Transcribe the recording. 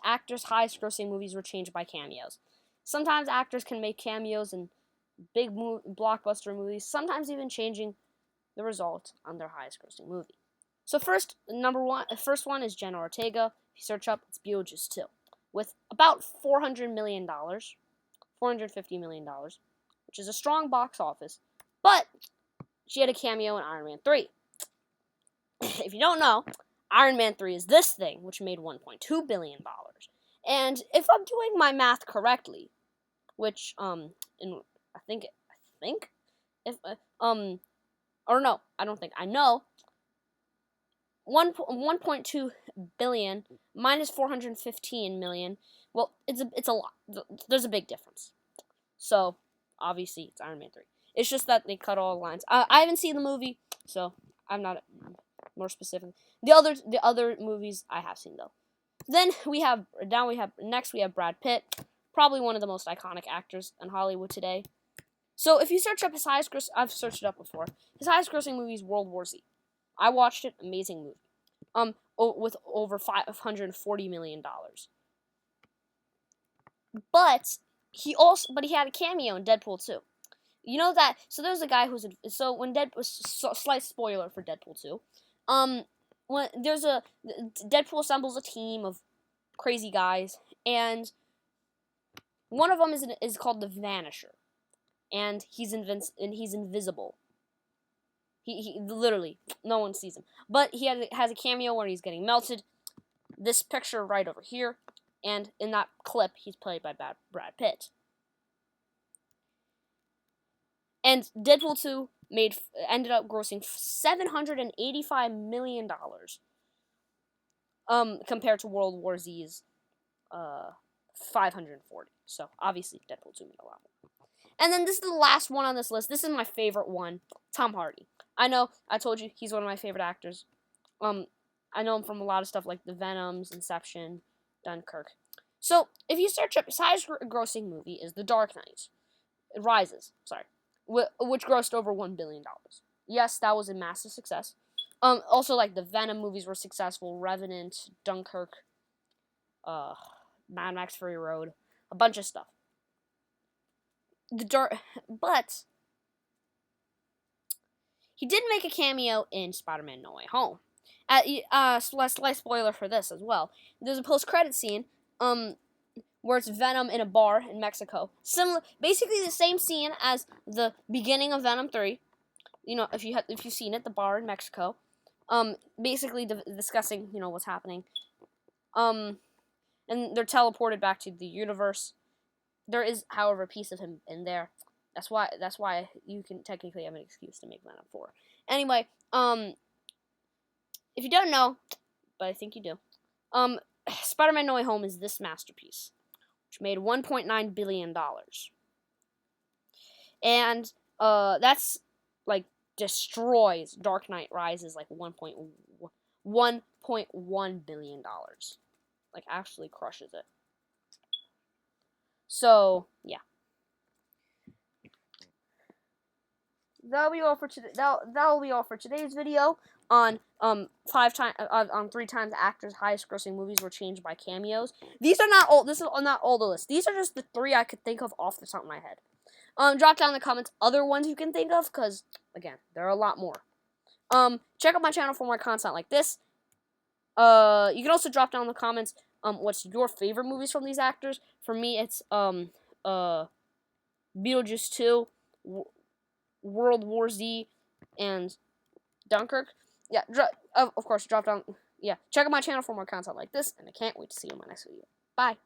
actors' highest grossing movies were changed by cameos. Sometimes actors can make cameos in big blockbuster movies, sometimes even changing the result on their highest grossing movie. So first one is Jenna Ortega. If you search up, it's Beetlejuice 2, with about $400 million, $450 million, which is a strong box office, but she had a cameo in Iron Man 3. If you don't know, Iron Man 3 is this thing, which made $1.2 billion. And if I'm doing my math correctly, which, I think, or no, I don't think, I know, 1.2 billion minus 415 million, well, it's a lot. There's a big difference. So, obviously, it's Iron Man 3. It's just that they cut all the lines. I haven't seen the movie, so I'm not more specific. The other movies I have seen, though. Then next we have Brad Pitt, probably one of the most iconic actors in Hollywood today. So if you search up his highest gross, I've searched it up before. His highest grossing movie is World War Z. I watched it, amazing movie. With over $540 million. But he had a cameo in Deadpool 2. You know that? So there's a guy slight spoiler for Deadpool 2. When Deadpool assembles a team of crazy guys, and one of them is called the Vanisher, and he's invisible. He literally, no one sees him, but he has a cameo where he's getting melted. This picture right over here, and in that clip, he's played by Brad Pitt. And Deadpool 2 ended up grossing $785 million. Compared to World War Z's 540. So obviously Deadpool 2 made a lot more. And then this is the last one on this list. This is my favorite one, Tom Hardy. I know, I told you he's one of my favorite actors. I know him from a lot of stuff like The Venoms, Inception, Dunkirk. So if you search up, his highest grossing movie is The Dark Knight Rises, which grossed over $1 billion. Yes, that was a massive success. Also, like, the Venom movies were successful. Revenant, Dunkirk, Mad Max Fury Road, a bunch of stuff. But he did make a cameo in Spider-Man No Way Home. Slight spoiler for this as well. There's a post-credit scene, where it's Venom in a bar in Mexico. Basically the same scene as the beginning of Venom 3. You know, if you've seen it, the bar in Mexico. Basically discussing, what's happening. And they're teleported back to the universe. There is, however, a piece of him in there. That's why you can technically have an excuse to make Venom 4. Anyway, if you don't know, but I think you do, Spider-Man No Way Home is this masterpiece, which made $1.9 billion. And that's, like, destroys Dark Knight Rises, like, $1.1 billion. Like, actually crushes it. So, yeah. That'll be all for today. That'll be all for today's video on 3 times actors' highest grossing movies were changed by cameos. These are not all. This is not all the list. These are just the 3 I could think of off the top of my head. Drop down in the comments other ones you can think of, because again, there are a lot more. Check out my channel for more content like this. You can also drop down in the comments what's your favorite movies from these actors. For me, it's Beetlejuice 2, World War Z, and Dunkirk. Yeah, of course, drop down. Yeah, check out my channel for more content like this, and I can't wait to see you in my next video. Bye.